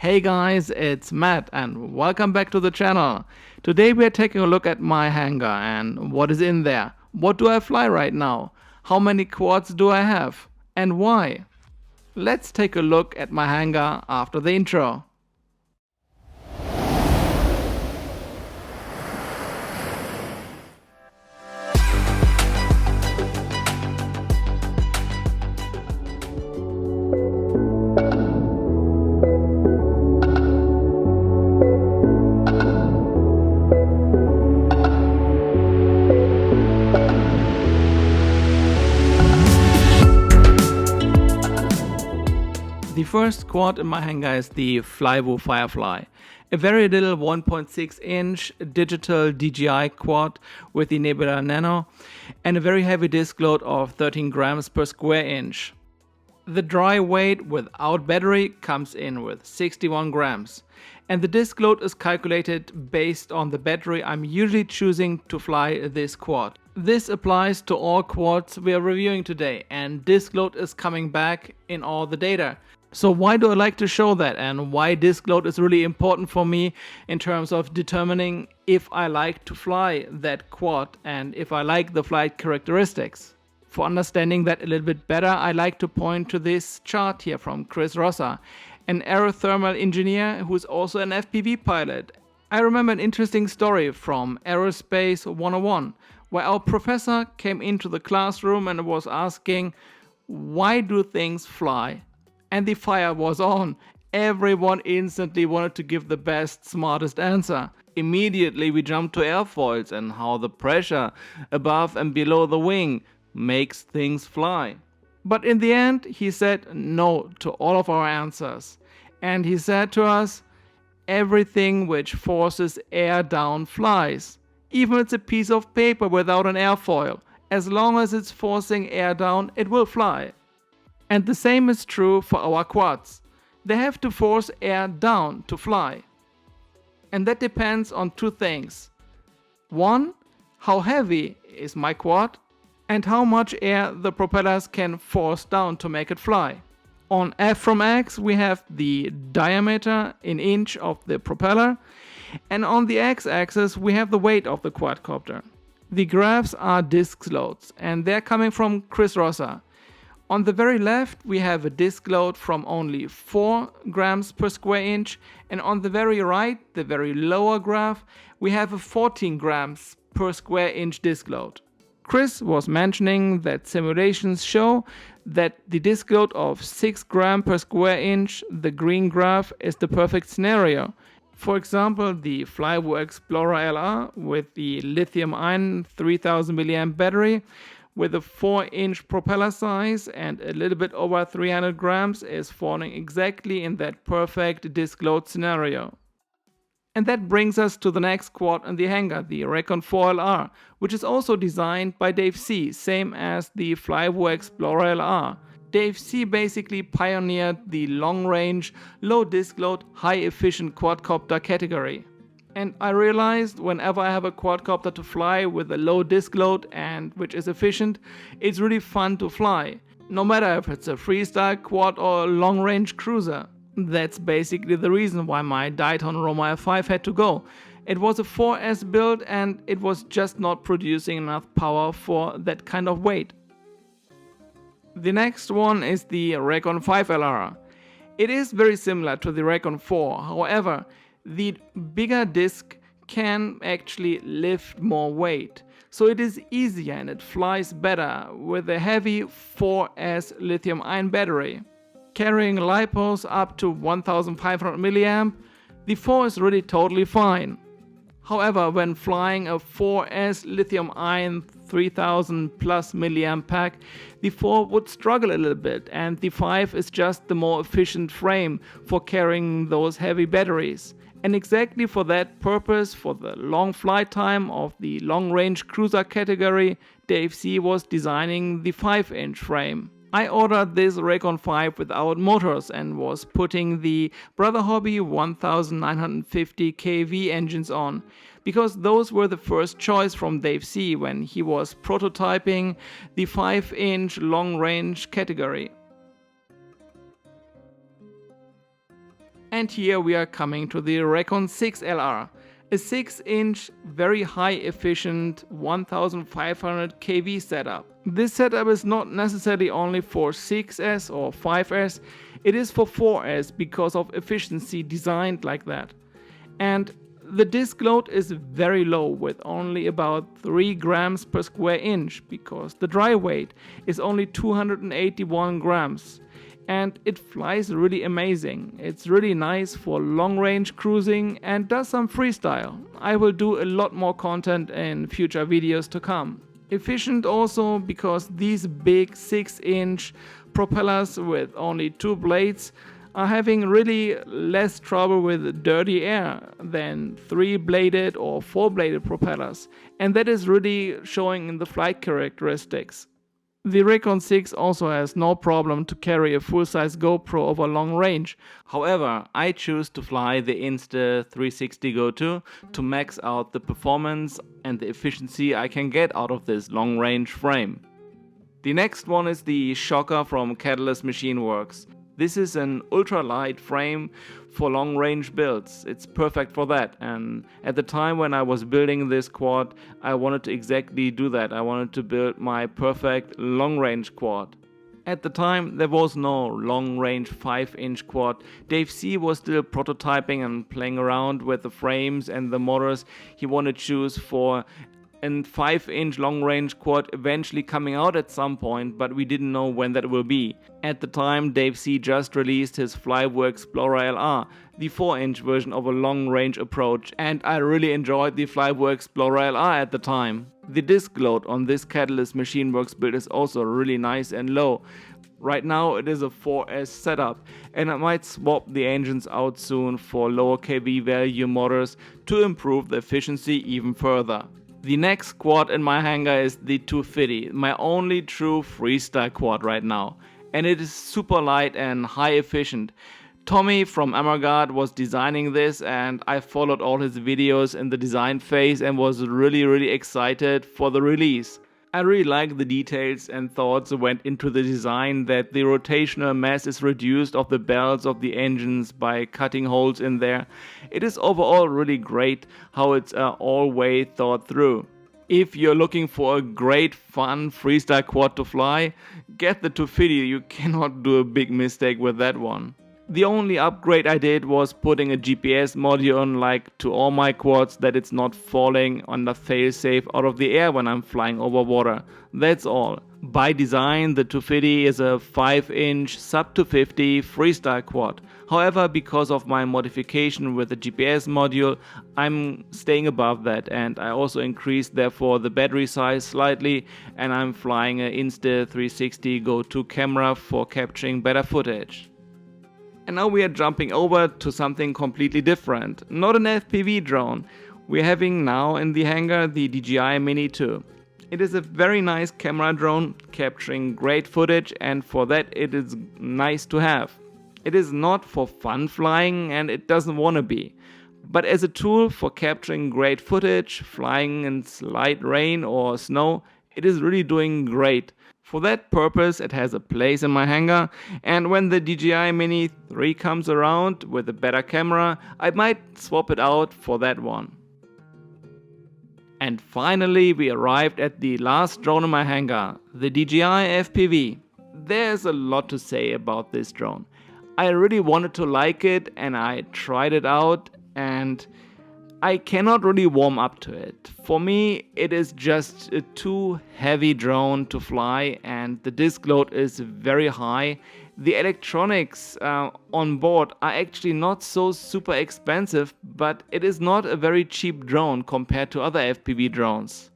Hey guys, it's Matt and welcome back to the channel. Today we are taking a look at my hangar and what is in there. What do I fly right now? How many quads do I have? And why? Let's take a look at my hangar after the intro. The first quad in my hangar is the Flywheel Firefly, a very little 1.6 inch digital DJI quad with the Nebula Nano and a very heavy disc load of 13 grams per square inch. The dry weight without battery comes in with 61 grams and the disc load is calculated based on the battery I'm usually choosing to fly this quad. This applies to all quads we are reviewing today and disc load is coming back in all the data. So why do I like to show that and why disc load is really important for me in terms of determining if I like to fly that quad and if I like the flight characteristics. For understanding that a little bit better, I like to point to this chart here from Chris Rosser, an aerothermal engineer who is also an FPV pilot. I remember an interesting story from Aerospace 101 where our professor came into the classroom and was asking, why do things fly? And the fire was on. Everyone instantly wanted to give the best, smartest answer. Immediately we jumped to airfoils and how the pressure above and below the wing makes things fly. But in the end he said no to all of our answers. And he said to us, everything which forces air down flies. Even if it's a piece of paper without an airfoil. As long as it's forcing air down, it will fly. And the same is true for our quads. They have to force air down to fly. And that depends on two things. One, how heavy is my quad and how much air the propellers can force down to make it fly. On F from X we have the diameter in inch of the propeller and on the X-axis we have the weight of the quadcopter. The graphs are disc loads and they're coming from Chris Rosser. On the very left we have a disc load from only 4 grams per square inch and on the very right, the very lower graph, we have a 14 grams per square inch disc load. Chris was mentioning that simulations show that the disc load of 6 grams per square inch, the green graph, is the perfect scenario. For example, the Flywheel Explorer LR with the lithium-ion 3000 mAh battery with a 4-inch propeller size and a little bit over 300 grams is falling exactly in that perfect disc load scenario. And that brings us to the next quad in the hangar, the Recon 4LR, which is also designed by Dave C, same as the Flywheel Explorer LR. Dave C basically pioneered the long-range, low-disc load, high-efficient quadcopter category. And I realized whenever I have a quadcopter to fly with a low disc load and which is efficient, it's really fun to fly. No matter if it's a freestyle quad or a long-range cruiser. That's basically the reason why my Diatone Roma F5 had to go. It was a 4S build and it was just not producing enough power for that kind of weight. The next one is the Recon 5LR. It is very similar to the Recon 4, however, the bigger disc can actually lift more weight, so it is easier and it flies better with a heavy 4S lithium-ion battery. Carrying lipos up to 1500 mAh, the 4 is really totally fine. However, when flying a 4S lithium-ion 3000 plus mAh pack, the 4 would struggle a little bit and the 5 is just the more efficient frame for carrying those heavy batteries. And exactly for that purpose, for the long flight time of the long-range cruiser category, Dave C was designing the 5-inch frame. I ordered this Recon 5 without motors and was putting the Brother Hobby 1950 kV engines on, because those were the first choice from Dave C when he was prototyping the 5-inch long-range category. And here we are coming to the REKON 6LR, a 6-inch, very high efficient 1500 kV setup. This setup is not necessarily only for 6S or 5S, it is for 4S because of efficiency designed like that. And the disc load is very low with only about 3 grams per square inch because the dry weight is only 281 grams. And it flies really amazing. It's really nice for long range cruising and does some freestyle. I will do a lot more content in future videos to come. Efficient also because these big 6-inch propellers with only 2 blades are having really less trouble with dirty air than 3-bladed or 4-bladed propellers. And that is really showing in the flight characteristics. The REKON 6 also has no problem to carry a full-size GoPro over long range. However, I choose to fly the Insta360 Go 2 to max out the performance and the efficiency I can get out of this long-range frame. The next one is the Shocker from Catalyst Machine Works. This is an ultra-light frame for long-range builds. It's perfect for that, and at the time when I was building this quad, I wanted to exactly do that. I wanted to build my perfect long-range quad. At the time, there was no long-range 5-inch quad. Dave C was still prototyping and playing around with the frames and the motors he wanted to choose for a 5-inch long-range quad eventually coming out at some point, but we didn't know when that will be. At the time, Dave C just released his Flywheel Explorer LR, the 4-inch version of a long-range approach, and I really enjoyed the Flywheel Explorer LR at the time. The disc load on this Catalyst Machine Works build is also really nice and low. Right now it is a 4S setup, and I might swap the engines out soon for lower kV value motors to improve the efficiency even further. The next quad in my hangar is the 250, my only true freestyle quad right now, and it is super light and high efficient. Tommy from Amargard was designing this, and I followed all his videos in the design phase and was really excited for the release. I really like the details and thoughts that went into the design, that the rotational mass is reduced of the bells of the engines by cutting holes in there. It is overall really great how it's all way thought through. If you're looking for a great fun freestyle quad to fly, get the 250, you cannot do a big mistake with that one. The only upgrade I did was putting a GPS module on, like to all my quads, that it's not falling under failsafe out of the air when I'm flying over water. That's all. By design, the 250 is a 5-inch sub 250 freestyle quad. However, because of my modification with the GPS module, I'm staying above that, and I also increased therefore the battery size slightly, and I'm flying an Insta360 Go 2 camera for capturing better footage. And now we are jumping over to something completely different. Not an FPV drone. We're having now in the hangar the DJI Mini 2. It is a very nice camera drone capturing great footage, and for that it is nice to have. It is not for fun flying, and it doesn't want to be. But as a tool for capturing great footage, flying in slight rain or snow, it is really doing great. For that purpose, it has a place in my hangar, and when the DJI Mini 3 comes around with a better camera, I might swap it out for that one. And finally, we arrived at the last drone in my hangar, the DJI FPV. There's a lot to say about this drone. I really wanted to like it, and I tried it out, and I cannot really warm up to it. For me, it is just a too heavy drone to fly, and the disc load is very high. The electronics on board are actually not so super expensive, but it is not a very cheap drone compared to other FPV drones.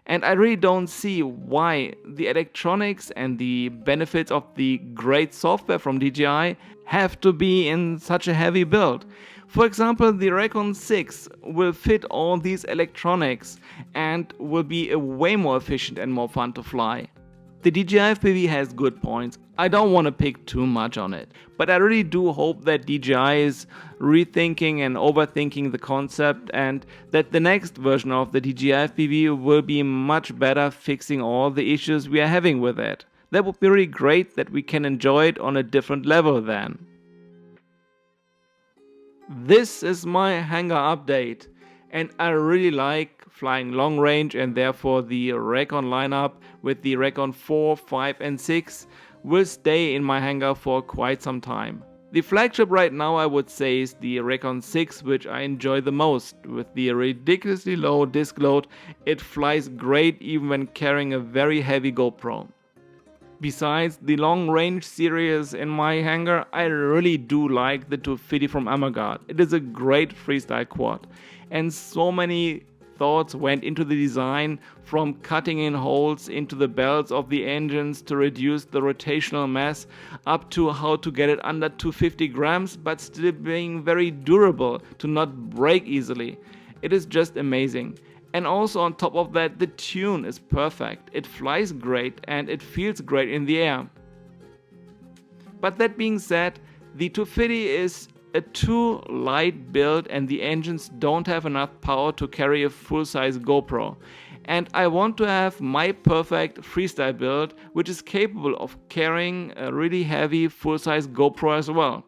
And I really don't see why the electronics and the benefits of the great software from DJI have to be in such a heavy build. For example, the REKON 6 will fit all these electronics and will be way more efficient and more fun to fly. The DJI FPV has good points. I don't want to pick too much on it, but I really do hope that DJI is rethinking and overthinking the concept, and that the next version of the DJI FPV will be much better, fixing all the issues we are having with it. That would be really great, that we can enjoy it on a different level then. This is my hangar update, and I really like flying long range, and therefore the REKON lineup with the REKON 4, 5 and 6 will stay in my hangar for quite some time. The flagship right now I would say is the REKON 6, which I enjoy the most. With the ridiculously low disc load, it flies great even when carrying a very heavy GoPro. Besides the long range series in my hangar, I really do like the 250 from Avangard. It is a great freestyle quad, and so many thoughts went into the design, from cutting in holes into the belts of the engines to reduce the rotational mass, up to how to get it under 250 grams but still being very durable to not break easily. It is just amazing. And also on top of that, the tune is perfect. It flies great and it feels great in the air. But that being said, the 250 is a too light build and the engines don't have enough power to carry a full-size GoPro. And I want to have my perfect freestyle build, which is capable of carrying a really heavy full-size GoPro as well.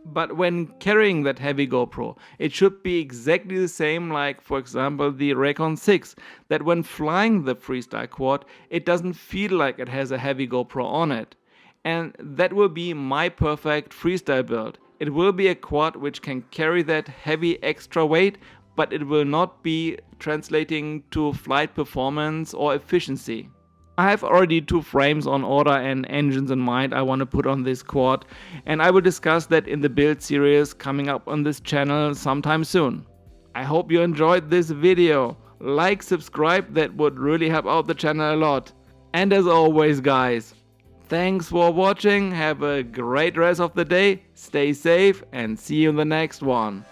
But when carrying that heavy GoPro, it should be exactly the same like, for example, the REKON 6, that when flying the freestyle quad, it doesn't feel like it has a heavy GoPro on it. And that will be my perfect freestyle build. It will be a quad which can carry that heavy extra weight, but it will not be translating to flight performance or efficiency. I have already 2 frames on order and engines in mind I want to put on this quad, and I will discuss that in the build series coming up on this channel sometime soon. I hope you enjoyed this video. Like, subscribe, that would really help out the channel a lot. And as always guys, thanks for watching, have a great rest of the day, stay safe and see you in the next one.